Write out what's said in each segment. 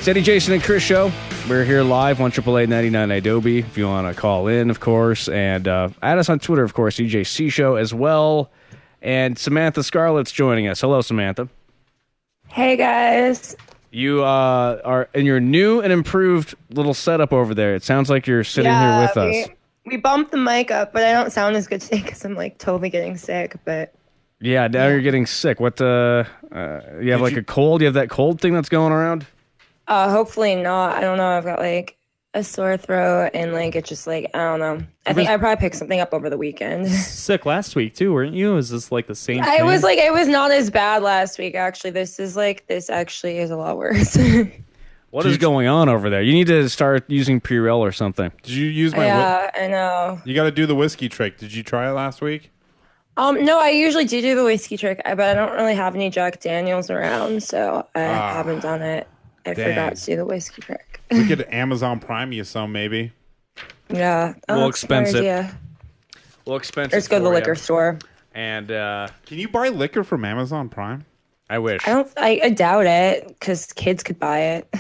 It's Eddie, Jason, and Chris show. We're here live, 1-888-99 Idobi, if you want to call in, of course. And add us on Twitter, of course, EJC Show as well. And Samantha Scarlette's joining us. Hello, Samantha. Hey, guys. You are in your new and improved little setup over there. It sounds like you're sitting here with us. We bumped the mic up, but I don't sound as good today because I'm like totally getting sick. But yeah, now you're getting sick. What? You have a cold? You have that cold thing that's going around? Hopefully not. I don't know. I've got like a sore throat and like it's just like I don't know. I think I probably picked something up over the weekend. Sick last week too, weren't you? Is this like the same thing? It was not as bad last week actually. This actually is a lot worse. What is going on over there? You need to start using Purell or something. Did you use my? Yeah, I know. You got to do the whiskey trick. Did you try it last week? No, I usually do the whiskey trick, but I don't really have any Jack Daniels around, so I haven't done it. I forgot to do the whiskey trick. We could Amazon Prime you some, maybe. Yeah. Well, expensive. Well, expensive. Let's go to the liquor store. And can you buy liquor from Amazon Prime? I wish. I doubt it because kids could buy it.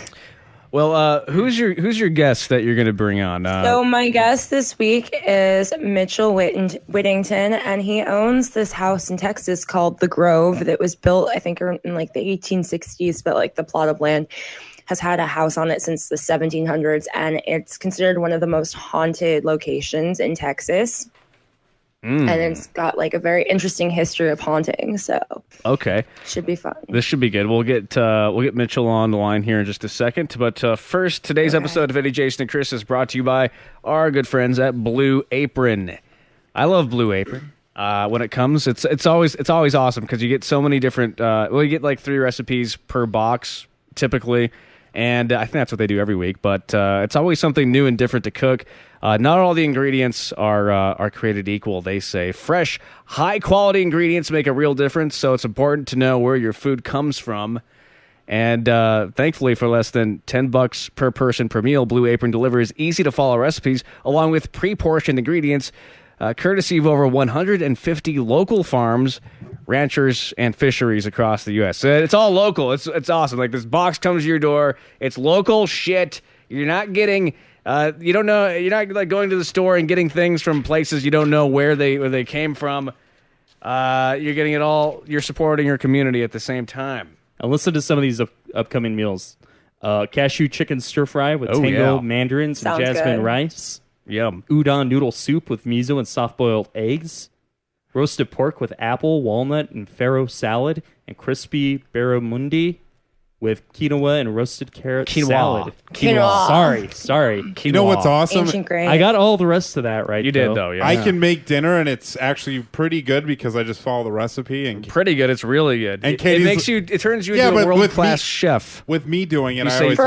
Well, who's your guest that you're going to bring on? So my guest this week is Mitchel Whitington, and he owns this house in Texas called The Grove that was built, I think, in like the 1860s, but like the plot of land has had a house on it since the 1700s, and it's considered one of the most haunted locations in Texas. And it's got like a very interesting history of haunting, so okay, should be fun. This should be good. We'll get Mitchel on the line here in just a second. But first, today's episode of Eddie, Jason, and Chris is brought to you by our good friends at Blue Apron. I love Blue Apron. When it comes, it's always awesome because you get so many different. You get like 3 recipes per box typically. And I think that's what they do every week, but it's always something new and different to cook. Not all the ingredients are created equal, they say. Fresh, high-quality ingredients make a real difference, so it's important to know where your food comes from. And thankfully, for less than $10 per person per meal, Blue Apron delivers easy-to-follow recipes along with pre-portioned ingredients, courtesy of over 150 local farms, ranchers, and fisheries across the U.S. It's all local. It's awesome. Like, this box comes to your door. It's local shit. You're not getting... you don't know. You're not like going to the store and getting things from places you don't know where they came from. You're getting it all. You're supporting your community at the same time. And listen to some of these upcoming meals: cashew chicken stir fry with tango mandarins Sounds and jasmine good. rice. Yum. Udon noodle soup with miso and soft-boiled eggs. Roasted pork with apple, walnut, and farro salad, and crispy barramundi with quinoa and roasted carrot salad. Quinoa. Sorry. You know what's awesome? Ancient grain. I got all the rest of that right. You did though. Yeah. I can make dinner, and it's actually pretty good because I just follow the recipe. And Pretty good. It's really good. And It turns you into a world-class chef. with me doing it, You I say- always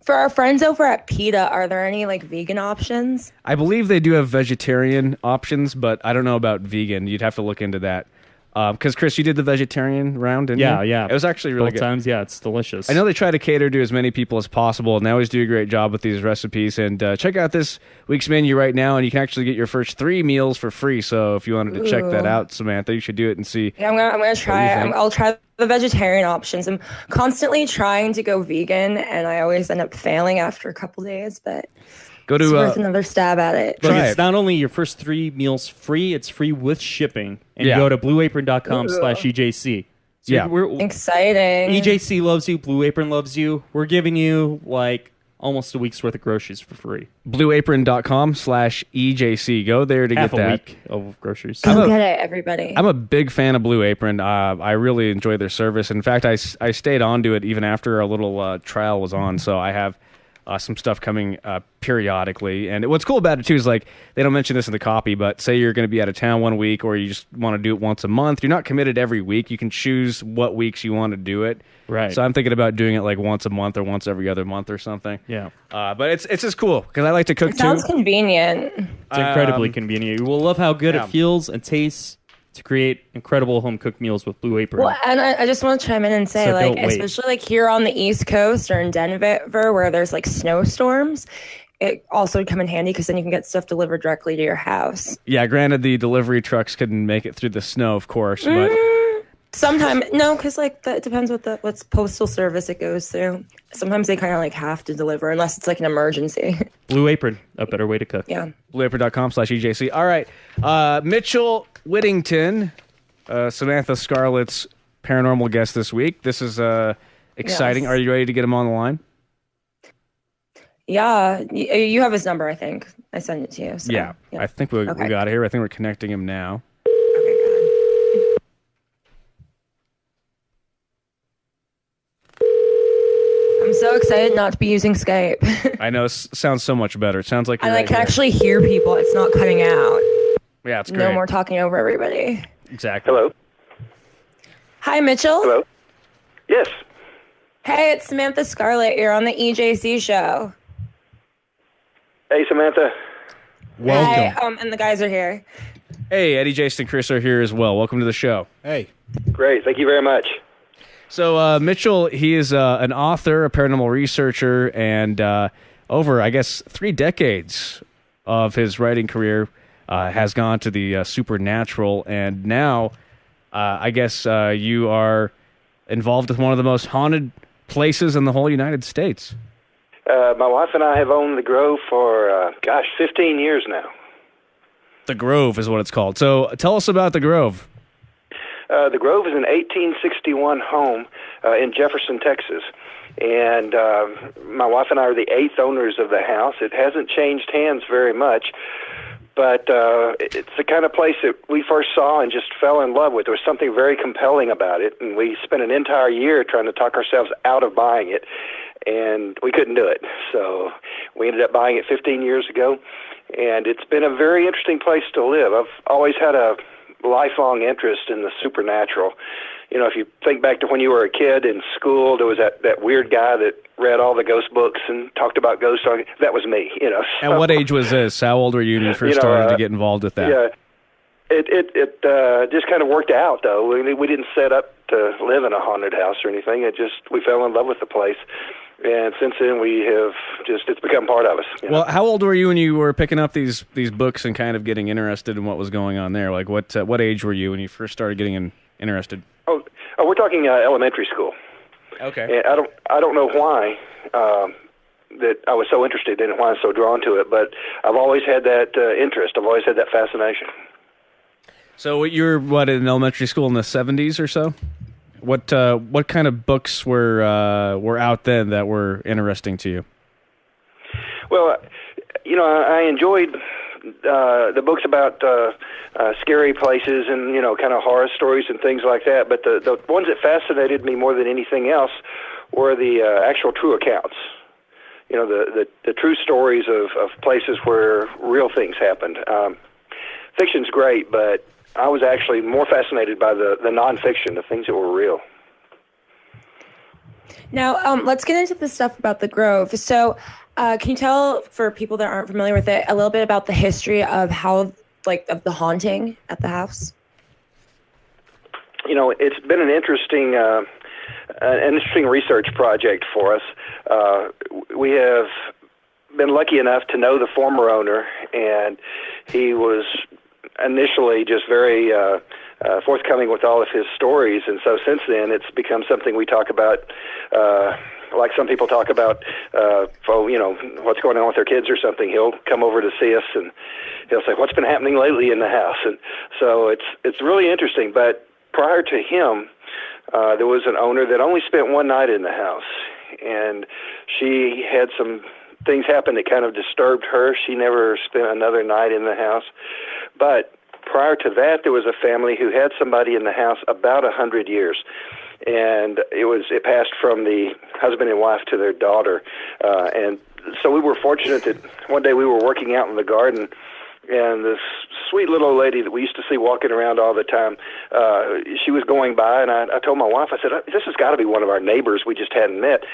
For our friends over at PETA, are there any like vegan options? I believe they do have vegetarian options, but I don't know about vegan. You'd have to look into that. Because Chris, you did the vegetarian round, didn't you? Yeah. It was actually really Both good. times, yeah, it's delicious. I know they try to cater to as many people as possible, and they always do a great job with these recipes. And check out this week's menu right now, and you can actually get your first 3 meals for free. So if you wanted to check that out, Samantha, you should do it and see. Yeah, I'm gonna try it. I'll try the vegetarian options. I'm constantly trying to go vegan, and I always end up failing after a couple days. But Go to it's worth another stab at it. Look, Try it's it. not only your first 3 meals free, it's free with shipping. And you go to blueapron.com/EJC. So Yeah. we're Exciting. EJC loves you. Blue Apron loves you. We're giving you like almost a week's worth of groceries for free. blueapron.com/EJC. Go there to Half get a that. week of groceries. Go get it, everybody. I'm a big fan of Blue Apron. I really enjoy their service. In fact, I stayed on to it even after our little trial was on. So I have some stuff coming periodically. And what's cool about it, too, is like they don't mention this in the copy, but say you're going to be out of town one week or you just want to do it once a month. You're not committed every week. You can choose what weeks you want to do it. Right. So I'm thinking about doing it like once a month or once every other month or something. Yeah. But it's just cool because I like to cook, It sounds too. convenient. It's incredibly convenient. You will love how good it feels and tastes to create incredible home-cooked meals with Blue Apron. Well, and I just want to chime in and say, So like, don't wait. especially like here on the East Coast or in Denver, where there's like snowstorms, it also would come in handy because then you can get stuff delivered directly to your house. Yeah, granted, the delivery trucks couldn't make it through the snow, of course, but Sometimes no, because like that depends what's postal service it goes through. Sometimes they kind of like have to deliver unless it's like an emergency. Blue Apron, a better way to cook. Yeah. blueapron.com/EJC. All right. Mitchel Whitington, Samantha Scarlette's paranormal guest this week. This is exciting. Yes. Are you ready to get him on the line? Yeah, you have his number, I think. I sent it to you. So, Yeah. I think we got it here. I think we're connecting him now. Okay, good. I'm so excited not to be using Skype. I know. It sounds so much better. It sounds like you're And I right can here. actually hear people. It's not cutting out. Yeah, it's great. No more talking over everybody. Exactly. Hello. Hi, Mitchell. Hello. Yes. Hey, it's Samantha Scarlette. You're on the EJC show. Hey, Samantha. Hi, and the guys are here. Hey, Eddie, Jason, and Chris are here as well. Welcome to the show. Hey. Great. Thank you very much. So Mitchell, he is an author, a paranormal researcher, and over, I guess, 3 decades of his writing career has gone to the supernatural. And now, I guess, you are involved with one of the most haunted places in the whole United States. My wife and I have owned the Grove for, 15 years now. The Grove is what it's called. So tell us about the Grove. The Grove is an 1861 home in Jefferson, Texas. And my wife and I are the 8th owners of the house. It hasn't changed hands very much, but it's the kind of place that we first saw and just fell in love with. There was something very compelling about it, and we spent an entire year trying to talk ourselves out of buying it, and we couldn't do it. So we ended up buying it 15 years ago, and it's been a very interesting place to live. I've always had a lifelong interest in the supernatural. You know, if you think back to when you were a kid in school, there was that weird guy that read all the ghost books and talked about ghosts. That was me, you know. And what age was this? How old were you when you first started to get involved with that? Yeah, it just kind of worked out, though. We didn't set up to live in a haunted house or anything. We fell in love with the place. And since then, it's become part of us. You know? Well, how old were you when you were picking up these books and kind of getting interested in what was going on there? Like, what age were you when you first started getting interested? Oh, we're talking elementary school. Okay. And I don't know why that I was so interested in it, why I'm so drawn to it, but I've always had that interest. I've always had that fascination. So you were, in elementary school in the 70s or so? What kind of books were out then that were interesting to you? Well, you know, I enjoyed the books about scary places and, you know, kind of horror stories and things like that. But the ones that fascinated me more than anything else were the actual true accounts. You know, the true stories of places where real things happened. Fiction's great, but I was actually more fascinated by the nonfiction, the things that were real. Now, let's get into the stuff about the Grove. So, can you tell, for people that aren't familiar with it, a little bit about the history of of the haunting at the house? You know, it's been an interesting research project for us. We have been lucky enough to know the former owner, and he was initially just very forthcoming with all of his stories, and so since then it's become something we talk about, like some people talk about, you know, what's going on with their kids or something. He'll come over to see us and he'll say, what's been happening lately in the house? And so it's really interesting. But prior to him, there was an owner that only spent one night in the house, and she had some things happen that kind of disturbed her. She never spent another night in the house. But prior to that, there was a family who had somebody in the house about 100 years. And it passed from the husband and wife to their daughter. And so we were fortunate that one day we were working out in the garden, and this sweet little old lady that we used to see walking around all the time, she was going by, and I told my wife, I said, this has got to be one of our neighbors we just hadn't met.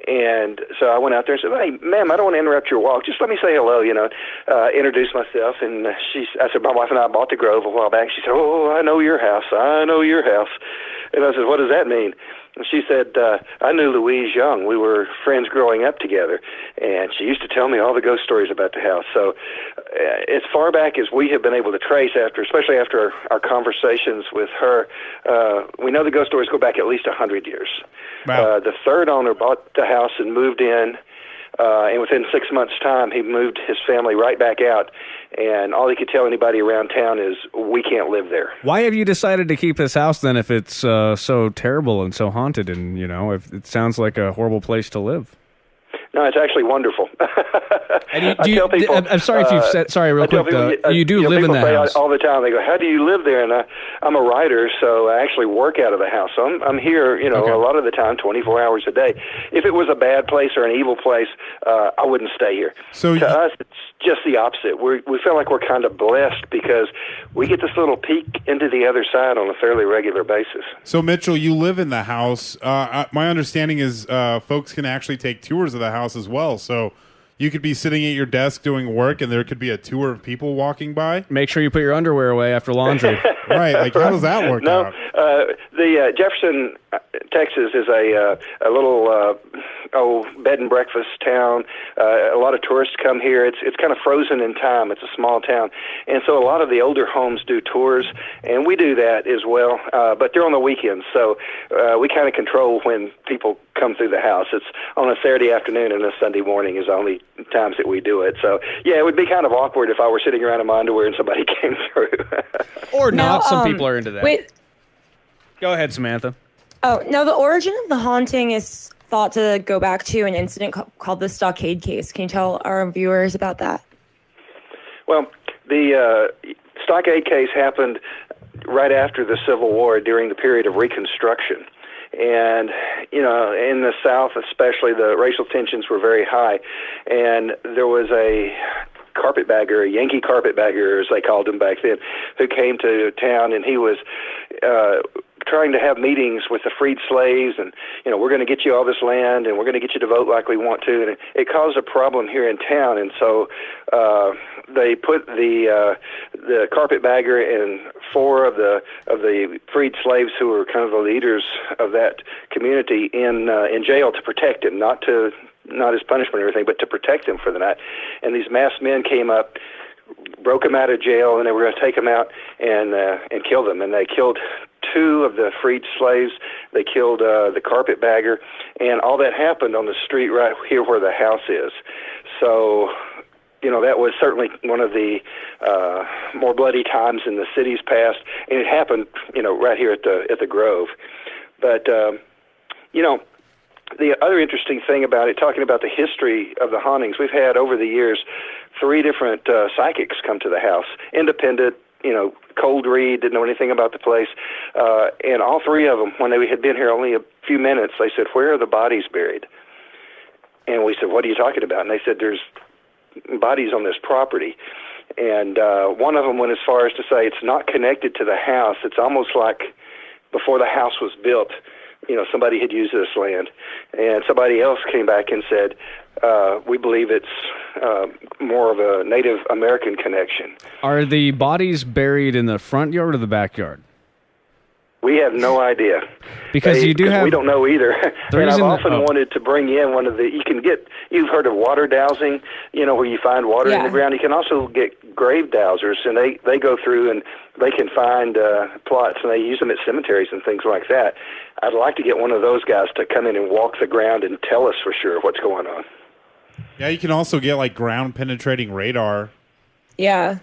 And so I went out there and said, hey, ma'am, I don't want to interrupt your walk. Just let me say hello, you know, introduce myself. And I said, my wife and I bought the Grove a while back. She said, oh, I know your house. I know your house. And I said, what does that mean? And she said, I knew Louise Young. We were friends growing up together, and she used to tell me all the ghost stories about the house. So as far back as we have been able to trace, especially after our conversations with her, we know the ghost stories go back at least 100 years. Wow. The third owner bought the house and moved in, and within 6 months' time, he moved his family right back out, and all he could tell anybody around town is, we can't live there. Why have you decided to keep this house then if it's so terrible and so haunted and, if it sounds like a horrible place to live? No, it's actually wonderful. And I tell people, I'm sorry if you've said, sorry, real quick, people, you do live in the house. All the time. They go, how do you live there? And I'm a writer, so I actually work out of the house. So I'm here, Okay. a lot of the time, 24 hours a day. If it was a bad place or an evil place, I wouldn't stay here. So to us, it's just the opposite. We feel like we're kind of blessed because we get this little peek into the other side on a fairly regular basis. So, Mitchell, you live in the house. My understanding is folks can actually take tours of the house as well. So you could be sitting at your desk doing work, and there could be a tour of people walking by. Make sure you put your underwear away after laundry. Right. Like, how does that work out? The Jefferson, Texas is a little bed and breakfast town. A lot of tourists come here. It's kind of frozen in time. It's a small town, and so a lot of the older homes do tours, and we do that as well. But they're on the weekends, so we kind of control when people come through the house. It's on a Saturday afternoon and a Sunday morning is the only times that we do it. So yeah, it would be kind of awkward if I were sitting around in my underwear and somebody came through. Or Now, not. Some people are into that. Wait. Go ahead, Samantha. Oh, now the origin of the haunting is thought to go back to an incident called the Stockade case. Can you tell our viewers about that? Well, the Stockade case happened right after the Civil War during the period of Reconstruction. And, in the South especially, the racial tensions were very high. And there was a carpetbagger, a Yankee carpetbagger, as they called him back then, who came to town, and he was trying to have meetings with the freed slaves, and we're going to get you all this land, and we're going to get you to vote like we want to, and it caused a problem here in town, and so they put the carpetbagger and four of the freed slaves who were kind of the leaders of that community in jail to protect him, not as punishment or anything, but to protect him for the night. And these masked men came up, broke him out of jail, and they were going to take him out and kill them. And they killed two of the freed slaves. They killed the carpetbagger, and all that happened on the street right here where the house is. So, that was certainly one of the more bloody times in the city's past, and it happened, right here at the Grove. But the other interesting thing about it, talking about the history of the hauntings, we've had over the years 3 different psychics come to the house, independent, cold read, didn't know anything about the place. And all 3 of them, when they had been here only a few minutes, they said, "Where are the bodies buried?" And we said, "What are you talking about?" And they said, "There's bodies on this property." And one of them went as far as to say it's not connected to the house. It's almost like before the house was built, somebody had used this land. And somebody else came back and said, we believe it's more of a Native American connection. Are the bodies buried in the front yard or the backyard? We have no idea. Because we don't know either. And I've often wanted to bring in one of you've heard of water dowsing, where you find water in the ground. You can also get grave dowsers, and they go through and they can find plots, and they use them at cemeteries and things like that. I'd like to get one of those guys to come in and walk the ground and tell us for sure what's going on. Yeah, you can also get like ground penetrating radar. Yeah.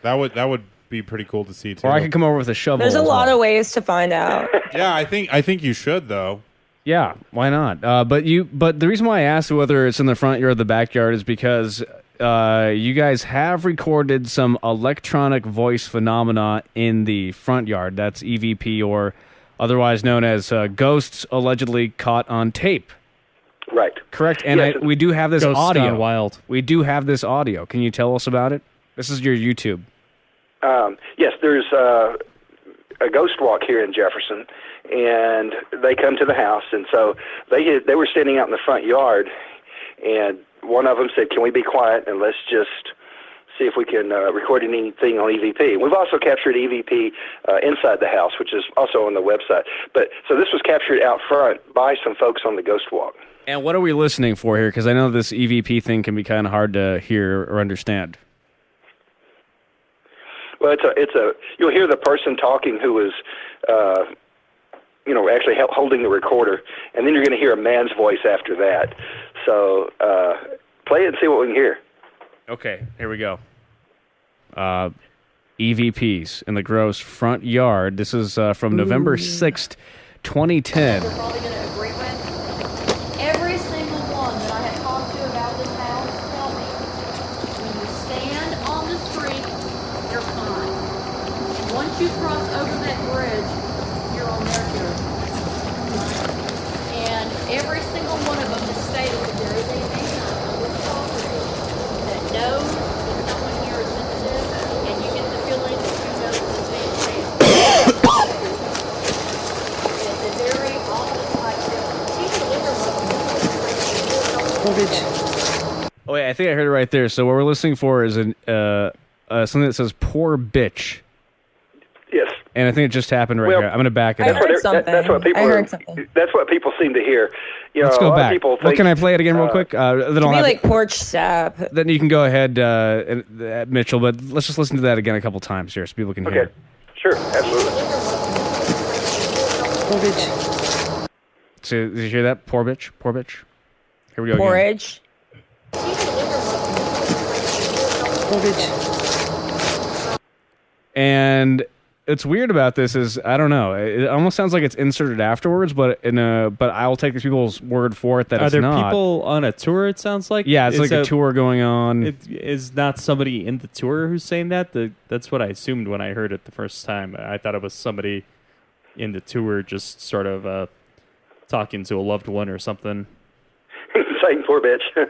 That would be pretty cool to see too. Or I could come over with a shovel. There's a lot of ways to find out. Yeah, I think you should though. Yeah, why not? But the reason why I asked whether it's in the front yard or the backyard is because you guys have recorded some electronic voice phenomena in the front yard. That's EVP, or otherwise known as ghosts allegedly caught on tape. Right. Correct. And we do have this Ghosts audio. Gone Wild. We do have this audio. Can you tell us about it? This is your YouTube. Yes, there's a ghost walk here in Jefferson, and they come to the house, and so they were standing out in the front yard, and one of them said, "Can we be quiet and let's just see if we can record anything on EVP. We've also captured EVP inside the house, which is also on the website. But so this was captured out front by some folks on the Ghost Walk. And what are we listening for here? Because I know this EVP thing can be kind of hard to hear or understand. Well, you'll hear the person talking who is, actually holding the recorder, and then you're going to hear a man's voice after that. So play it and see what we can hear. Okay, here we go. EVPs in the Grove's front yard. This is from November 6th, 2010. You're probably going to agree with. Every single one that I have talked to about this house tell me, when you stand on the street, you're fine. Once you cross over that bridge, you're on their territory. And every single one of them has stated that there is a man on this property that knows that someone here is sensitive, and you get the feeling that you know that this man is real. It's a very ominous type feeling. He's the liquor one. Oh, wait, I think I heard it right there. So what we're listening for is something that says "poor bitch." Yes. And I think it just happened right here. I'm going to back it I up. heard something. That's what people. I heard something. That's what people seem to hear. Let's a go lot back. Of people Well, think, can I play it again real quick? Then I'll Be have like porch sap. Then you can go ahead, Mitchell. But let's just listen to that again a couple times here so people can hear. Okay. Sure. Absolutely. So, did you hear that? Poor bitch. Poor bitch. Here we go. Porridge. And it's weird about this is I don't know. It almost sounds like it's inserted afterwards, but I'll take these people's word for it that Are it's there not. people on a tour, it sounds like? Yeah, it's like a tour going on. It is not somebody in the tour who's saying that? That's what I assumed when I heard it the first time. I thought it was somebody in the tour just sort of talking to a loved one or something. Saying poor bitch. It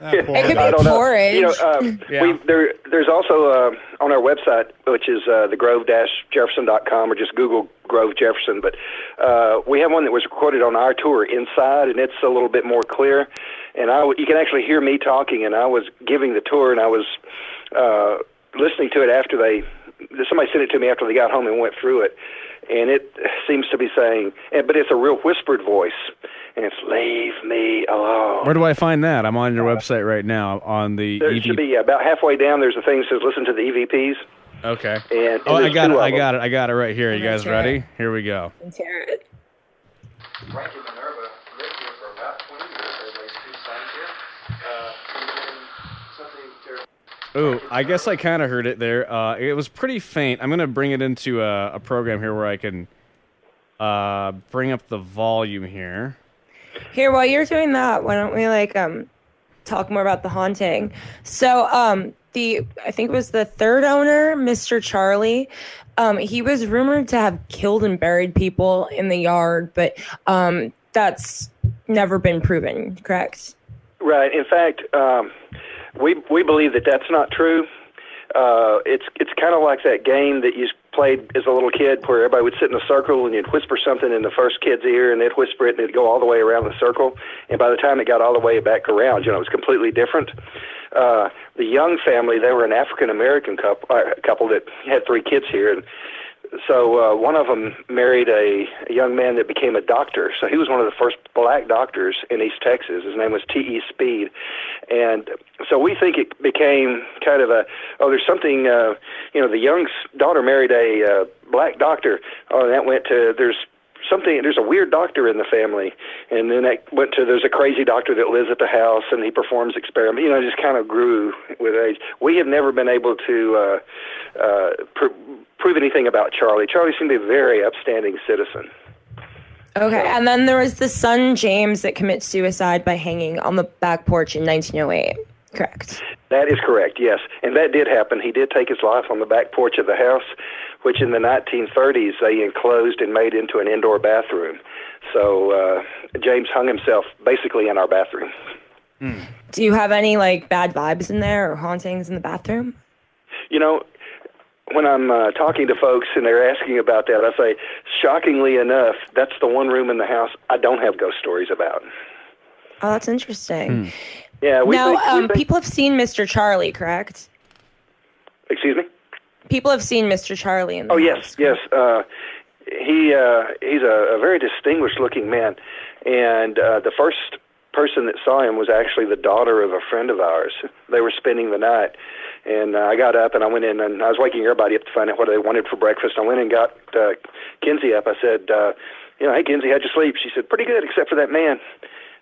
could be I don't know. porridge. There's also on our website, which is thegrove-jefferson.com, or just Google Grove Jefferson. But we have one that was recorded on our tour inside, and it's a little bit more clear. And you can actually hear me talking, and I was giving the tour, and I was listening to it after somebody sent it to me after they got home and went through it. And it seems to be saying, but it's a real whispered voice, and it's "Leave me alone." Where do I find that? I'm on your website right now on the There EVP. should be about halfway down. There's a thing that says "Listen to the EVPs." Okay. And I got it. I got it right here. You guys ready? Here we go. Let's hear it. Frank and Minerva lived here for about 20 years. They raised 2 sons here. Ooh, I guess I kind of heard it there. It was pretty faint. I'm going to bring it into a program here where I can bring up the volume here. Here, while you're doing that, why don't we talk more about the haunting? So, I think it was the third owner, Mr. Charlie. He was rumored to have killed and buried people in the yard, but that's never been proven. Correct? Right. In fact, we believe that that's not true. It's kind of like that game that you played as a little kid where everybody would sit in a circle and you'd whisper something in the first kid's ear and they'd whisper it and it'd go all the way around the circle. And by the time it got all the way back around, it was completely different. The Young family, they were an African-American couple that had 3 kids here. And so one of them married a young man that became a doctor. So he was one of the first black doctors in East Texas. His name was T.E. Speed. And so we think it became kind of there's something, the Young's daughter married a black doctor. Oh, and that went to, there's a weird doctor in the family. And then that went to, there's a crazy doctor that lives at the house and he performs experiments. It just kind of grew with age. We have never been able to prove anything about Charlie. Charlie seemed to be a very upstanding citizen. Okay, and then there was the son, James, that commits suicide by hanging on the back porch in 1908. Correct? That is correct, yes. And that did happen. He did take his life on the back porch of the house, which in the 1930s they enclosed and made into an indoor bathroom. So James hung himself basically in our bathroom. Mm. Do you have any bad vibes in there or hauntings in the bathroom? When I'm talking to folks and they're asking about that, I say, shockingly enough, that's the one room in the house I don't have ghost stories about. Oh, that's interesting. Yeah, people have seen Mr. Charlie, correct? Excuse me? People have seen Mr. Charlie in the house. Yes. He's a very distinguished-looking man, and the first person that saw him was actually the daughter of a friend of ours. They were spending the night, and I got up and I went in and I was waking everybody up to find out what they wanted for breakfast. I went and got Kinsey up. I said, hey, Kinsey, how'd you sleep? She said, pretty good, except for that man.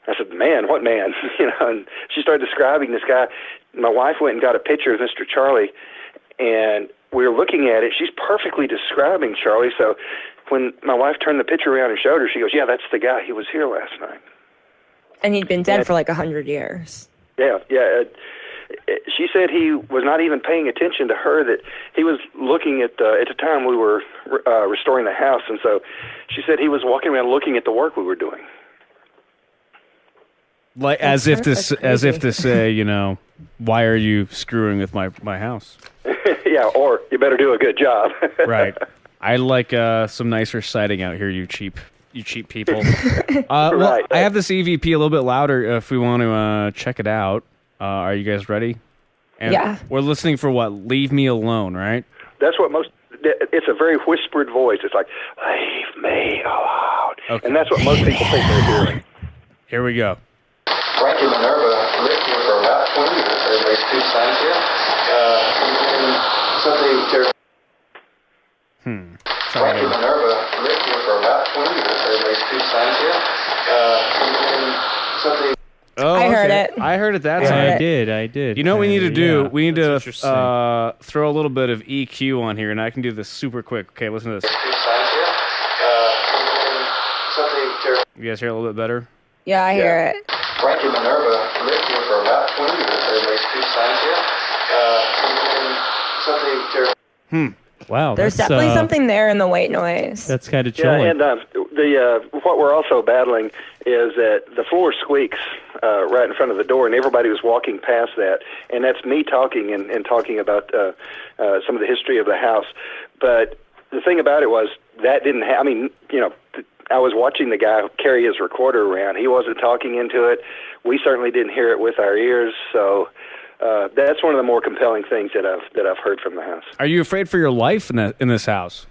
I said, man, what man? And she started describing this guy. My wife went and got a picture of Mr. Charlie, and we were looking at it. She's perfectly describing Charlie. So when my wife turned the picture around and showed her, she goes, yeah, that's the guy. He was here last night. And he'd been dead for like 100 years. Yeah. She said he was not even paying attention to her, that he was looking at the time we were restoring the house. And so she said he was walking around looking at the work we were doing. Like as if to say, why are you screwing with my house? Yeah, or you better do a good job. Right. I like some nicer siding out here, you cheap people. Right. I have this EVP a little bit louder if we want to check it out. Are you guys ready? And yeah. We're listening for what? Leave me alone, right? That's what it's a very whispered voice. It's like, leave me alone. Okay. And that's what most people think they're hearing. Here we go. Frankie Minerva lived here for about 20 years. They raised 2 sons here. Something terrible. Frankie Minerva lived here for about 20 years. They raised 2 sons here. Something. Oh, I heard it. I heard it that time. I did. You know what we need to do? Yeah, we need to throw a little bit of EQ on here, and I can do this super quick. Okay, listen to this. 2 sons here. Something terrible. You guys hear a little bit better? Yeah, I hear it. Frankie Minerva lived here for about 20 years. They raised 2 sons here. Something terrible. Wow. There's definitely something there in the white noise. That's kind of chilling. Yeah, and what we're also battling is that the floor squeaks right in front of the door, and everybody was walking past that. And that's me talking and talking about some of the history of the house. But the thing about it was that didn't happen. I was watching the guy carry his recorder around. He wasn't talking into it. We certainly didn't hear it with our ears. So that's one of the more compelling things that I've heard from the house. Are you afraid for your life in this house?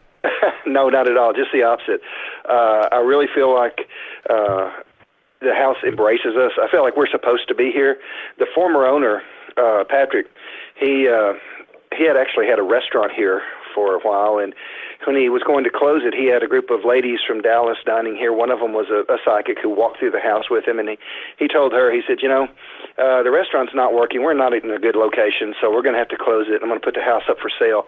No, not at all. Just the opposite. I really feel like the house embraces us. I feel like we're supposed to be here. The former owner, Patrick, he had actually had a restaurant here for a while, and when he was going to close it, he had a group of ladies from Dallas dining here. One of them was a psychic who walked through the house with him, and he told her, he said, the restaurant's not working. We're not in a good location, so we're going to have to close it. I'm going to put the house up for sale.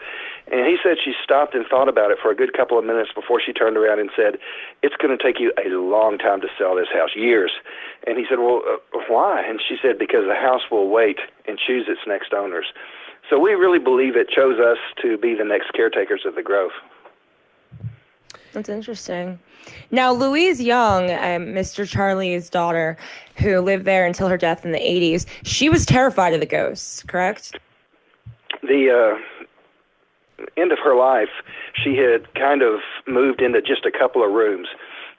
And he said she stopped and thought about it for a good couple of minutes before she turned around and said, it's going to take you a long time to sell this house, years. And he said, well, why? And she said, because the house will wait and choose its next owners. So we really believe it chose us to be the next caretakers of the Grove. That's interesting. Now, Louise Young, Mr. Charlie's daughter, who lived there until her death in the 80s, she was terrified of the ghosts, correct? The end of her life, she had kind of moved into just a couple of rooms.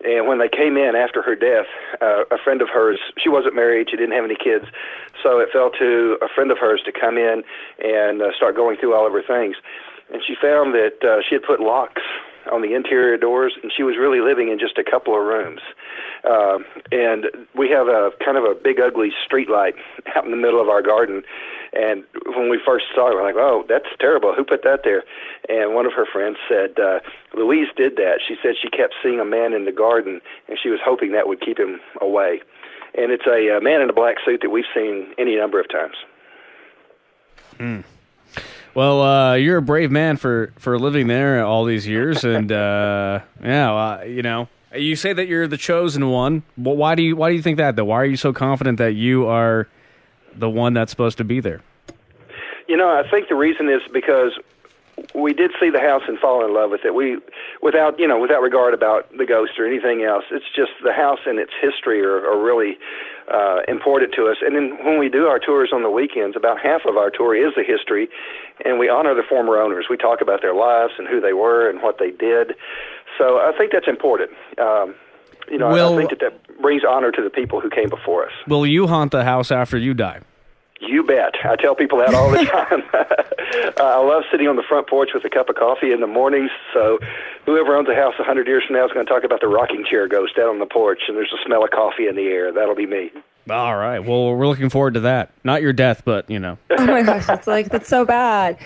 And when they came in after her death, a friend of hers, she wasn't married, she didn't have any kids, so it fell to a friend of hers to come in and start going through all of her things. And she found that she had put locks on the interior doors, and she was really living in just a couple of rooms. And we have a kind of a big, ugly street light out in the middle of our garden. And when we first saw it, we're like, oh, that's terrible. Who put that there? And one of her friends said, Louise did that. She said she kept seeing a man in the garden, and she was hoping that would keep him away. And it's a man in a black suit that we've seen any number of times. Well, you're a brave man for living there all these years, and you say that you're the chosen one. Well, why do you think that, though? Why are you so confident that you are the one that's supposed to be there? I think the reason is because we did see the house and fall in love with it. Without regard about the ghost or anything else, it's just the house and its history are really important to us. And then when we do our tours on the weekends, about half of our tour is the history, and we honor the former owners. We talk about their lives and who they were and what they did. So I think that's important. I think that brings honor to the people who came before us. Will you haunt the house after you die? You bet. I tell people that all the time. I love sitting on the front porch with a cup of coffee in the mornings. So whoever owns a house 100 years from now is going to talk about the rocking chair ghost out on the porch, and there's a smell of coffee in the air. That'll be me. All right. Well, we're looking forward to that. Not your death, but, Oh, my gosh. That's so bad.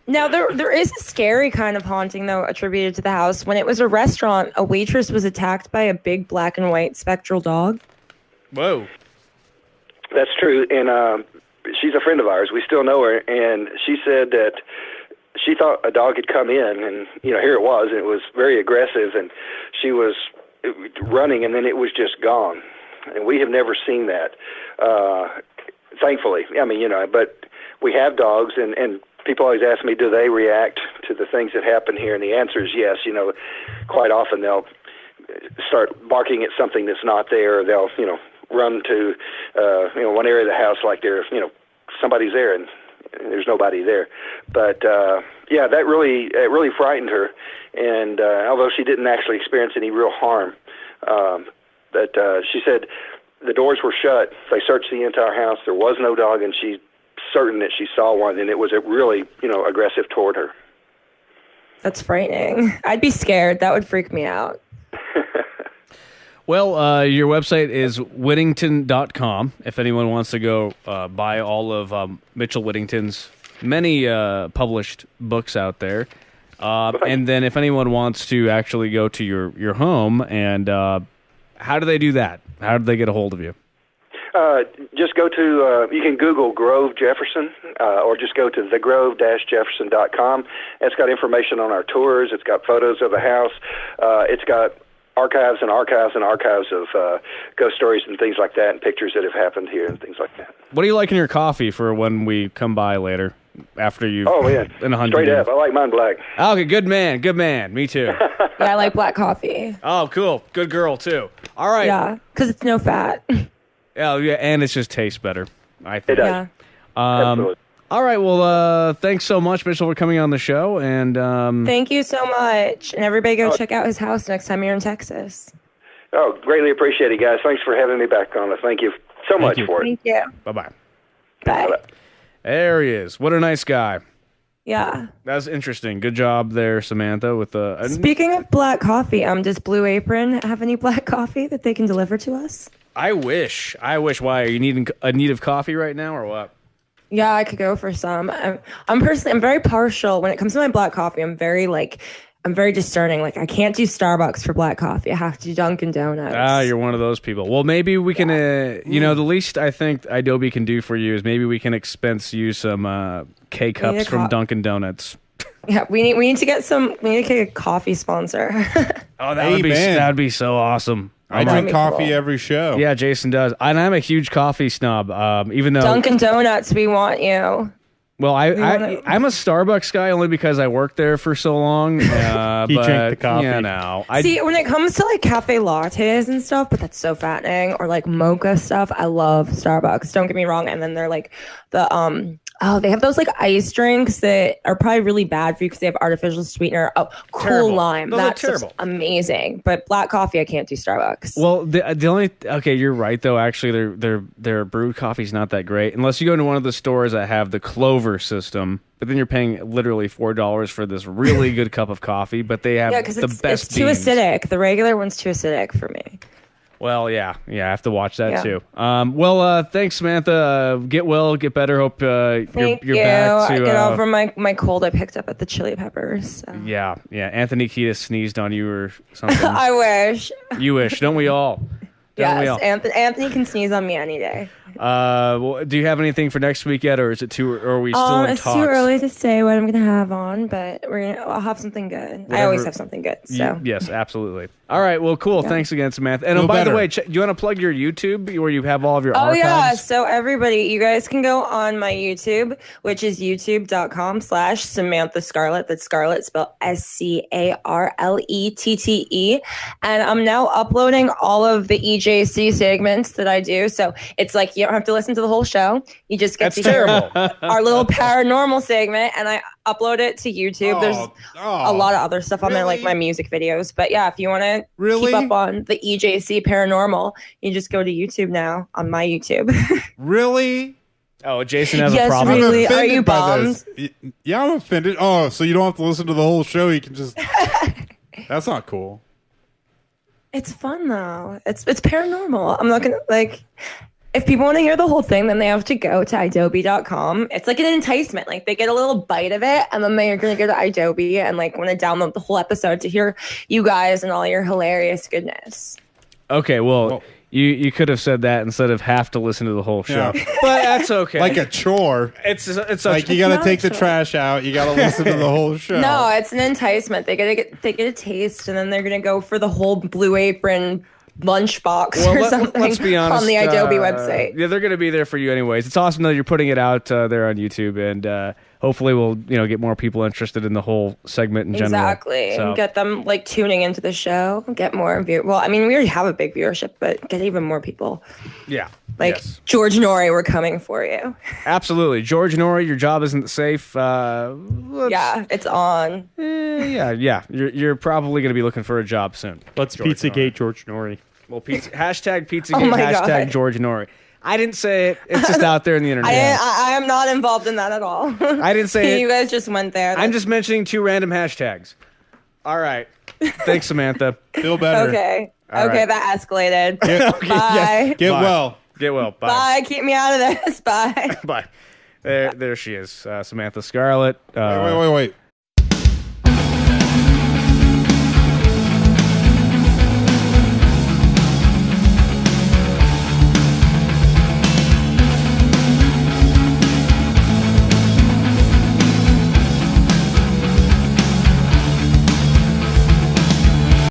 Now, there is a scary kind of haunting, though, attributed to the house. When it was a restaurant, a waitress was attacked by a big black and white spectral dog. Whoa. That's true. And she's a friend of ours. We still know her. And she said that she thought a dog had come in. And, here it was. And it was very aggressive. And she was running, and then it was just gone. And we have never seen that, thankfully. I mean, but we have dogs, and people always ask me, do they react to the things that happen here? And the answer is yes. Quite often they'll start barking at something that's not there. Or they'll, run to, one area of the house like there's, somebody's there and there's nobody there. But, that really frightened her. And although she didn't actually experience any real harm, but she said the doors were shut. They searched the entire house. There was no dog, and she's certain that she saw one, and it was really, aggressive toward her. That's frightening. I'd be scared. That would freak me out. Well, your website is whittington.com. If anyone wants to go buy all of Mitchel Whitington's many published books out there. And then if anyone wants to actually go to your home, and how do they do that? How do they get a hold of you? Just go to, you can Google Grove Jefferson, or just go to thegrove-jefferson.com. It's got information on our tours. It's got photos of the house. It's got archives and archives and archives of ghost stories and things like that, and pictures that have happened here and things like that. What do you like in your coffee for when we come by later, after you've in 100 straight years? up. I like mine black. Okay, good man. Me too. Yeah, I like black coffee. Oh, cool. Good girl, too. All right. Yeah, because it's no fat. Oh, yeah, and it just tastes better, I think. It does. Yeah. Absolutely. All right, well, thanks so much, Mitchel, for coming on the show. And Thank you so much. And everybody go check out his house next time you're in Texas. Oh, greatly appreciate it, guys. Thanks for having me back on. Thank you so much for it. Thank you. Bye-bye. Bye. There he is. What a nice guy. Yeah. That's interesting. Good job there, Samantha. With the Speaking of black coffee, does Blue Apron have any black coffee that they can deliver to us? I wish. Why? Are you needing a need of coffee right now, or what? Yeah, I could go for some. I'm very partial when it comes to my black coffee. I'm very discerning. Like, I can't do Starbucks for black coffee. I have to do Dunkin' Donuts. Ah, you're one of those people. Well, maybe we can, the least I think Idobi can do for you is maybe we can expense you some K-Cups from Dunkin' Donuts. Yeah, we need to get a coffee sponsor. Oh, that would be so awesome. I drink coffee every show. Yeah, Jason does. And I'm a huge coffee snob, even though... Dunkin' Donuts, we want you. Well, I'm a Starbucks guy only because I worked there for so long. He drank the coffee. See, when it comes to like cafe lattes and stuff, but that's so fattening, or like mocha stuff, I love Starbucks. Don't get me wrong. And then they're like they have those like ice drinks that are probably really bad for you because they have artificial sweetener. Oh, Cool Terrible. Lime. Those That's are terrible. Amazing. But black coffee, I can't do Starbucks. Well, the only you're right though. Actually, their brewed coffee's not that great unless you go into one of the stores that have the Clover system. But then you're paying literally $4 for this really good cup of coffee. But they have the best. It's too beans. acidic. The regular one's too acidic for me. Well, yeah, I have to watch that Yeah. too. Thanks, Samantha. Get well, get better. Hope Thank you're you. back to I get over my cold I picked up at the Chili Peppers. So. Yeah. Anthony Kiedis sneezed on you or something. I wish. You wish, don't we all? Don't we Yes, all? Anthony can sneeze on me any day. Do you have anything for next week yet, or is it too? Or are we still in It's talks? too early to say what I'm gonna have on, but I'll have something good. I always have something good. So Yes, absolutely. All right. Well, cool. Yeah. Thanks again, Samantha. And Feel by the better. way, do you want to plug your YouTube where you have all of your Oh archives? yeah, so everybody, you guys can go on my YouTube, which is youtube.com/Samantha Scarlette. That's Scarlett spelled SCARLETTE. And I'm now uploading all of the EJC segments that I do. So it's like you don't have to listen to the whole show. You just get to hear our little paranormal segment, and I upload it to YouTube. There's a lot of other stuff on there, like my music videos. But yeah, if you want to keep up on the EJC paranormal, you just go to YouTube now on my YouTube. Really? Oh, Jason has yes, a problem. Really? Are you bummed? Yeah, I'm offended. Oh, so you don't have to listen to the whole show. You can just... That's not cool. It's fun, though. It's paranormal. I'm not going to, like... If people want to hear the whole thing, then they have to go to Idobi.com. It's like an enticement. Like, they get a little bite of it, and then they're going to go to Idobi and, like, want to download the whole episode to hear you guys and all your hilarious goodness. Okay, well you could have said that instead of have to listen to the whole show. Yeah. But that's okay. Like a chore. It's like you got to take the trash out. You got to listen to the whole show. No, it's an enticement. They get a taste, and then they're going to go for the whole Blue Apron lunchbox or something. Let's be honest, on the Idobi website. Yeah, they're going to be there for you anyways. It's awesome that you're putting it out there on YouTube, and hopefully we'll get more people interested in the whole segment in general. Exactly, and get them like tuning into the show. Get more Well, I mean, we already have a big viewership, but get even more people. Yeah, like George Noory, we're coming for you. Absolutely, George Noory, your job isn't safe. Yeah, it's on. Yeah. You're probably going to be looking for a job soon. Let's Pizzagate George Noory. Well, hashtag Pizzagate, hashtag George Noory. I didn't say it. It's just out there in the internet. I am not involved in that at all. I didn't say it. You guys just went there. I'm just mentioning 2 random hashtags. All right. Thanks, Samantha. Feel better. Okay. All right. That escalated. Bye. Get well. Get well. Bye. Bye. Keep me out of this. Bye. Bye. There she is, Samantha Scarlette. Wait.